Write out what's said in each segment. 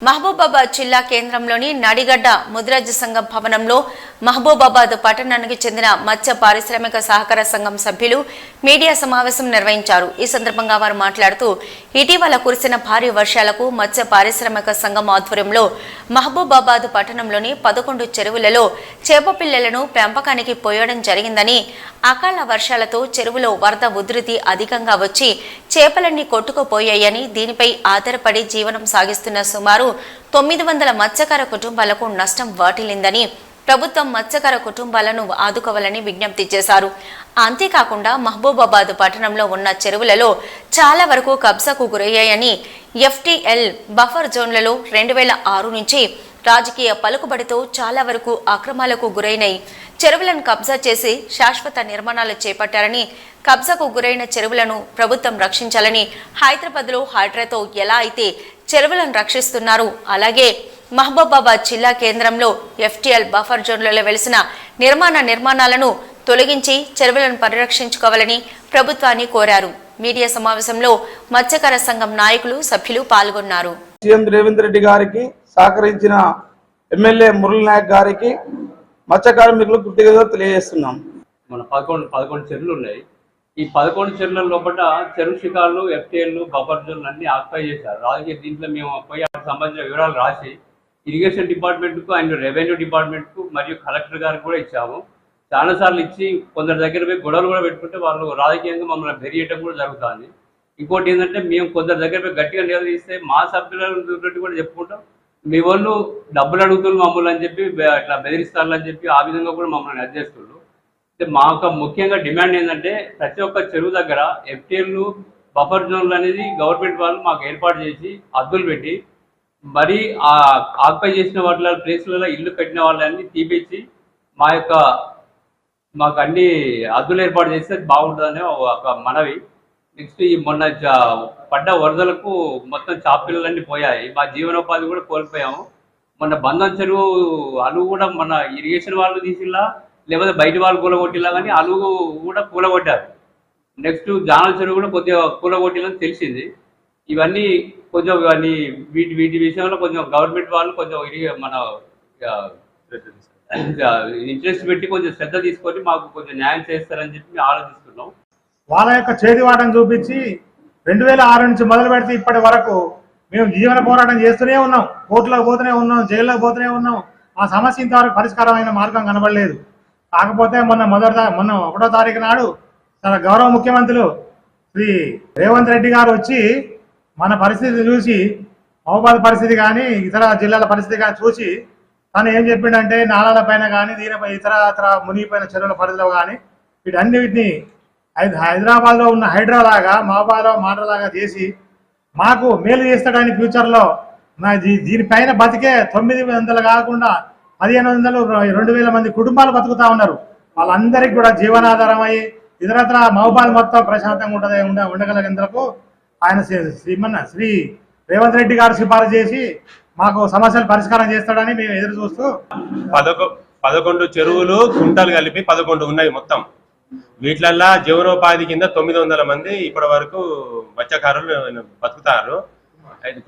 మహబూబాబాద్ జిల్లా కేంద్రంలోని నడిగడ్డ ముదిరాజ్ సంఘం భవనంలో మహబూబాబాద్ పట్టణానికి చెందిన మత్స్య పారిశ్రామిక సహకార సంఘం సభ్యులు మీడియా సమావేశం నిర్వహించారు. ఈ సందర్భంగా వారు మాట్లాడుతూ ఇటీవల కురిసిన భారీ వర్షాలకు మత్స్య పారిశ్రామిక సంఘం ఆధ్వర్యంలో మహబూబాబాద్ పట్టణంలోని 11 చెరువులలో చేప పిల్లలను పెంపకానికి పోయడం జరిగిందని, అకాల వర్షాలతో చెరువులో వరద ఉధృతి అధికంగా వచ్చి చేపలన్నీ కొట్టుకుపోయాయని, దీనిపై ఆధారపడి జీవనం సాగిస్తున్న సుమారు 900 మత్స్యకార కుటుంబాలకు నష్టం వాటిల్లిందని, ప్రభుత్వం మత్స్యకార కుటుంబాలను ఆదుకోవాలని విజ్ఞప్తి చేశారు. అంతేకాకుండా మహబూబాబాద్ పట్టణంలో ఉన్న చెరువులలో చాలా వరకు కబ్జాకు గురయ్యాయని, FTL బఫర్ జోన్లలో 2006 నుంచి రాజకీయ పలుకుబడితో చాలా వరకు అక్రమాలకు గురైనాయి. చెరువులను కబ్జా చేసి శాశ్వత నిర్మాణాలు చేపట్టారని, కబ్జాకు గురైన చెరువులను ప్రభుత్వం రక్షించాలని, హైదరాబాద్లో హైడ్రాతో ఎలా అయితే చెరువులను రక్షిస్తున్నారు అలాగే మహబూబాబాద్ జిల్లా కేంద్రంలో FTL బఫర్ జోన్లలో వెలిసిన నిర్మాణాలను తొలగించి చెరువులను పరిరక్షించుకోవాలని ప్రభుత్వాన్ని కోరారు. మీడియా సమావేశంలో మత్స్యకార సంఘం నాయకులు, సభ్యులు పాల్గొన్నారు. సీఎం రేవంత్ రెడ్డి గారికి సహకరించిన ఎమ్మెల్యే మురళీ నాయక్ గారికి మత్స్య కార్మికులు కృతజ్ఞతలు తెలియజేస్తున్నాం. మన 11 చెరువులు ఉన్నాయి. ఈ 11 చెరువుల లోపల చెరువు శిఖార్లు, FTL బఫర్ జోన్లు అన్ని ఆక్యుపై చేశారు. రాజకీయ దీంట్లో మేము పోయి సంబంధించిన వివరాలు రాసి ఇరిగేషన్ డిపార్ట్మెంట్కు అండ్ రెవెన్యూ డిపార్ట్మెంట్కు మరియు కలెక్టర్ గారికి కూడా ఇచ్చాము. చాలాసార్లు ఇచ్చి కొందరి దగ్గర పోయి గొడవలు కూడా పెట్టుకుంటే వాళ్ళు రాజకీయంగా మమ్మల్ని బెరియటం కూడా జరుగుతుంది. ఇంకోటి ఏంటంటే మేము కొందరి దగ్గర పోయి గట్టిగా నిలదీస్తే మా సభ్యులను కూడా చెప్పుకుంటాం, మీ వాళ్ళు డబ్బులు అడుగుతున్నారు మమ్మల్ని అని చెప్పి ఇట్లా బెదిరిస్తారని చెప్పి ఆ విధంగా కూడా మమ్మల్ని అడ్జేస్తున్నారు. మా యొక్క ముఖ్యంగా డిమాండ్ ఏంటంటే ప్రతి ఒక్క చెరువు దగ్గర FTL బఫర్ జోన్లు అనేది గవర్నమెంట్ వాళ్ళు మాకు ఏర్పాటు చేసి అద్దులు పెట్టి మరి ఆ ఆక్యుపై చేసిన వాటి ప్లేస్లలో ఇల్లు కట్టిన వాళ్ళని తీపిచ్చి మాకు అన్ని అద్దులు ఏర్పాటు చేస్తే బాగుంటుందని ఒక మనవి. నెక్స్ట్ ఈ మొన్న పడ్డ వరదలకు మొత్తం చాపిల్లలన్నీ పోయాయి, మా జీవనోపాధి కూడా కోల్పోయాము. మొన్న బంధం చెరువు అలుగు కూడా మన ఇరిగేషన్ వాళ్ళు తీసిలా లేకపోతే బయట వాళ్ళు కూలగొట్టిలా, కానీ అలుగు కూడా కూలగొట్టారు. నెక్స్ట్ జానల చెరువు కూడా కొద్దిగా కూలగొట్టిలని తెలిసింది. ఇవన్నీ కొంచెం వీటి విషయంలో కొంచెం గవర్నమెంట్ వాళ్ళు కొంచెం మన ఇంట్రెస్ట్ పెట్టి కొంచెం శ్రద్ధ తీసుకొని మాకు కొంచెం న్యాయం చేస్తారని చెప్పి ఆలోచిస్తున్నాం. వాళ్ళ యొక్క చేతివాటం చూపించి 2006 నుంచి మొదలు పెడితే ఇప్పటి వరకు మేము జీవన పోరాటం చేస్తూనే ఉన్నాం, కోర్టులోకి పోతూనే ఉన్నాం, జైల్లోకి పోతూనే ఉన్నాం. ఆ సమస్య ఇంతవరకు పరిష్కారమైన మార్గం కనబడలేదు. కాకపోతే మొన్న 1వ తారీఖు నాడు తన గౌరవ ముఖ్యమంత్రులు శ్రీ రేవంత్ రెడ్డి గారు వచ్చి మన పరిస్థితి చూసి, మహబూబాబాద్ పరిస్థితి కానీ ఇతర జిల్లాల పరిస్థితి కానీ చూసి తను ఏం చెప్పిండంటే నాలాల పైన కానీ దీనిపై ఇతర మునిగిపోయిన చెరువుల పరిధిలో కానీ వీటన్నిటిని హైదరాబాద్లో ఉన్న హైడ్రా లాగా మహబూబాబాద్లో మాటలాగా చేసి మాకు మేలు చేస్తాడని ఫ్యూచర్లో దీనిపైన బతికే 900 కాకుండా 1500, 2000 మంది కుటుంబాలు బతుకుతా ఉన్నారు. వాళ్ళందరికీ కూడా జీవనాధారం అయ్యి ఇతరత్ర మహబూబాబాద్ మొత్తం ప్రశాంతంగా ఉండగలిగేందుకు ఆయన శ్రీ రేవంత్ రెడ్డి గారు సిఫారసు చేసి మాకు సమస్యలు పరిష్కారం చేస్తాడని మేము ఎదురు చూస్తూ 11 చెరువులు కుంటలు కలిపి 11 ఉన్నాయి మొత్తం. వీటిలల్లా జీవనోపాధి కింద 900 మంది ఇప్పటి వరకు మత్స్యకారులు బతుకుతారు,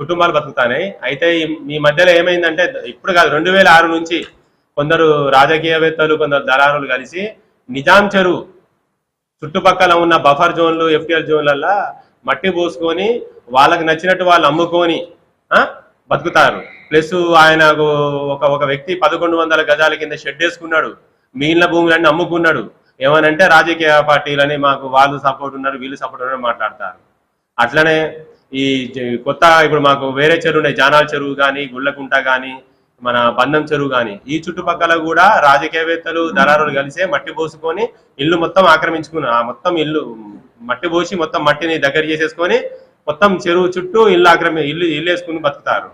కుటుంబాలు బతుకుతాయి. అయితే ఈ మధ్యలో ఏమైందంటే ఇప్పుడు కాదు 2006 నుంచి కొందరు రాజకీయవేత్తలు, కొందరు దళారులు కలిసి నిజాం చెరువు చుట్టుపక్కల ఉన్న బఫర్ జోన్లు, FTL జోన్లల్లా మట్టి పోసుకొని వాళ్ళకి నచ్చినట్టు వాళ్ళు అమ్ముకొని బతుకుతారు. ప్లస్ ఆయనకు ఒక వ్యక్తి 1100 గజాల కింద షెడ్ వేసుకున్నాడు, మిగిలిన భూములన్నీ అమ్ముకున్నాడు. ఏమనంటే రాజకీయ పార్టీలని మాకు వాళ్ళు సపోర్ట్ ఉన్నారు, వీళ్ళు సపోర్ట్ ఉన్నారు మాట్లాడతారు. అట్లనే ఈ కొత్త ఇప్పుడు మాకు వేరే చెరువు ఉన్నాయి, జానాల చెరువు కానీ, గుళ్ళకుంట కానీ, మన బంధం చెరువు కానీ, ఈ చుట్టుపక్కల కూడా రాజకీయవేత్తలు, దళారులు కలిసే మట్టి పోసుకొని ఇల్లు మొత్తం ఆక్రమించుకున్నారు. ఆ మొత్తం ఇల్లు మట్టి పోసి మొత్తం మట్టిని దగ్గర చేసేసుకొని మొత్తం చెరువు చుట్టూ ఇల్లు వేసుకుని బతుకుతారు.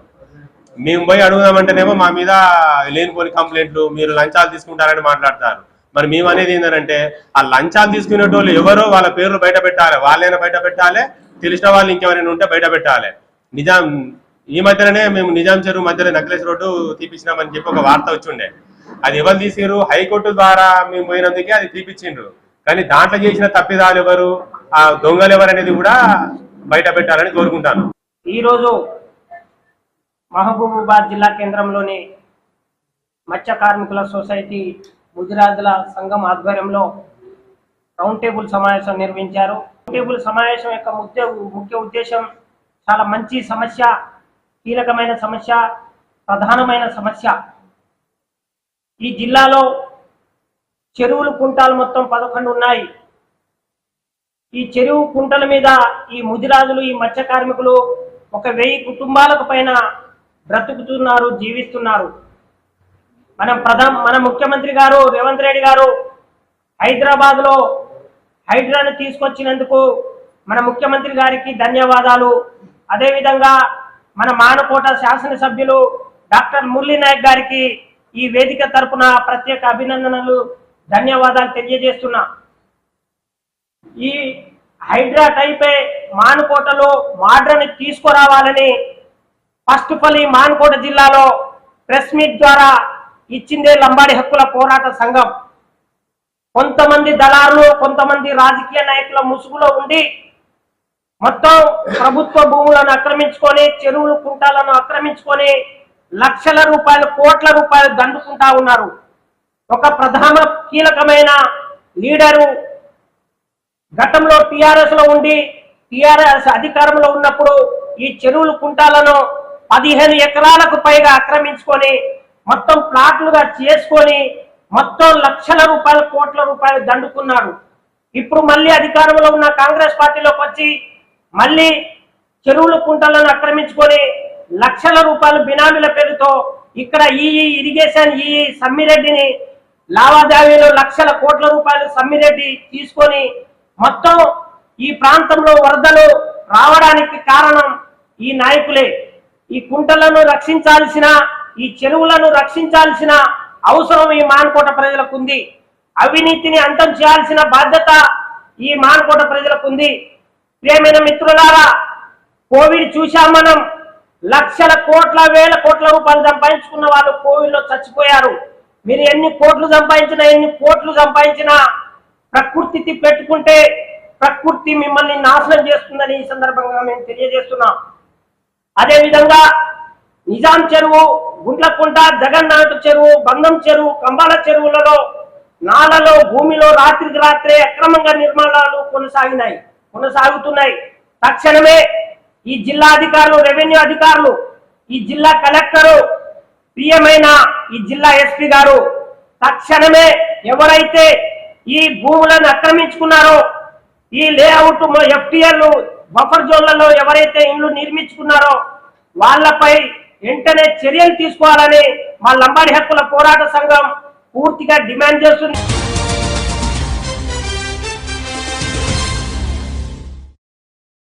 మేము పోయి అడుగుదామంటేనేమో మా మీద లేనిపోని కంప్లైంట్లు, మీరు లంచాలు తీసుకుంటారని మాట్లాడతారు. మరి మేము అనేది ఏంటంటే ఆ లంచాలు తీసుకునేటోళ్ళు ఎవరో వాళ్ళ పేర్లు బయట పెట్టాలి, వాళ్ళైనా బయట పెట్టాలి, తెలిసిన వాళ్ళు ఇంకెవరైనా ఉంటే బయట పెట్టాలి. ఈ మధ్యలోనే మేము నిజాం చెరువు మధ్యలో నక్లెస్ రోడ్డు తీపించినామని చెప్పి ఒక వార్త వచ్చిండే. అది ఎవరు తీసారు? హైకోర్టు ద్వారా మేము పోయినందుకే అది తీపిచ్చిండ్రు. కానీ దాంట్లో చేసిన తప్పిదాలు ఎవరు, ఆ దొంగలు ఎవరు అనేది కూడా బయట పెట్టాలని కోరుకుంటాను. ఈరోజు మహబూబాబాద్ జిల్లా కేంద్రంలోని మత్స్య కార్మికుల సొసైటీ ముదిరాజుల సంఘం ఆధ్వర్యంలో రౌండ్ టేబుల్ సమావేశం నిర్వహించారు. రౌండ్ టేబుల్ సమావేశం యొక్క ముఖ్య ఉద్దేశం చాలా మంచి సమస్య, కీలకమైన సమస్య, ప్రధానమైన సమస్య. ఈ జిల్లాలో చెరువులు కుంటాలు మొత్తం 11 ఉన్నాయి. ఈ చెరువు కుంటల మీద ఈ ముదిరాజులు, ఈ మత్స్య కార్మికులు 1000 కుటుంబాలకు పైన బ్రతుకుతున్నారు, జీవిస్తున్నారు. మన ముఖ్యమంత్రి గారు రేవంత్ రెడ్డి గారు హైదరాబాద్ లో హైడ్రాను తీసుకొచ్చినందుకు మన ముఖ్యమంత్రి గారికి ధన్యవాదాలు. అదేవిధంగా మన మానకోట శాసనసభ్యులు డాక్టర్ మురళీ నాయక్ గారికి ఈ వేదిక తరపున ప్రత్యేక అభినందనలు, ధన్యవాదాలు తెలియజేస్తున్నా. ఈ హైడ్రా టైపే మానకోటలో మోడ్రన్ తీసుకురావాలని ఫస్ట్ ఆఫ్ ఆల్ ఈ మానకోట జిల్లాలో ప్రెస్ మీట్ ద్వారా ఇచ్చిందే లంబాడి హక్కుల పోరాట సంఘం. కొంతమంది దళారులు, కొంతమంది రాజకీయ నాయకుల ముసుగులో ఉండి మొత్తం ప్రభుత్వ భూములను ఆక్రమించుకొని, చెరువులు కుంటాలను ఆక్రమించుకొని లక్షల రూపాయలు, కోట్ల రూపాయలు దండుకుంటా ఉన్నారు. ఒక ప్రధాన కీలకమైన లీడరు గతంలో టిఆర్ఎస్ లో ఉండి, టిఆర్ఎస్ అధికారంలో ఉన్నప్పుడు ఈ చెరువులు కుంటాలను 15 ఎకరాలకు పైగా ఆక్రమించుకొని మొత్తం ప్లాట్లుగా చేసుకొని మొత్తం లక్షల రూపాయలు, కోట్ల రూపాయలు దండుకున్నాడు. ఇప్పుడు మళ్ళీ అధికారంలో ఉన్న కాంగ్రెస్ పార్టీలోకి వచ్చి మళ్ళీ చెరువులు కుంటలను ఆక్రమించుకొని లక్షల రూపాయలు బినామీల పేరుతో ఇక్కడ ఈ ఇరిగేషన్ ఈ సమ్మిరెడ్డిని లావాదేవీలో లక్షల కోట్ల రూపాయలు సమ్మిరెడ్డి తీసుకొని మొత్తం ఈ ప్రాంతంలో వరదలు రావడానికి కారణం ఈ నాయకులే. ఈ కుంటలను రక్షించాల్సిన, ఈ చెరువులను రక్షించాల్సిన అవసరం ఈ మానకోట ప్రజలకు ఉంది. అవినీతిని అంతం చేయాల్సిన బాధ్యత ఈ మానకోట ప్రజలకు ఉంది. ప్రియమైన మిత్రులారా, కోవిడ్ చూశాం మనం. లక్షల కోట్ల, వేల కోట్ల రూపాయలు సంపాదించుకున్న వాళ్ళు కోవిడ్లో చచ్చిపోయారు. మీరు ఎన్ని కోట్లు సంపాదించినా ప్రకృతి పెట్టుకుంటే ప్రకృతి మిమ్మల్ని నాశనం చేస్తుందని ఈ సందర్భంగా మేము తెలియజేస్తున్నాం. అదేవిధంగా నిజాం చెరువు, గుండ్లకుంట, జగన్నాథ చెరువు, బంధం చెరువు, కంబాల చెరువులలో నాలలో భూమిలో రాత్రికి రాత్రే అక్రమంగా నిర్మాణాలు కొనసాగుతున్నాయి. తక్షణమే ఈ జిల్లా అధికారులు, రెవెన్యూ అధికారులు, ఈ జిల్లా కలెక్టరు, ప్రియమైన ఈ జిల్లా ఎస్పీ గారు తక్షణమే ఎవరైతే ఈ భూములను ఆక్రమించుకున్నారో, ఈ లేఅవుట్ ఎఫ్టీఎల్ బఫర్ జోన్లలో ఎవరైతే ఇళ్లు నిర్మించుకున్నారో వాళ్ళపై వెంటనే చర్యలు తీసుకోవాలని మా లంబాడి హక్కుల పోరాట సంఘం పూర్తిగా డిమాండ్ చేస్తుంది.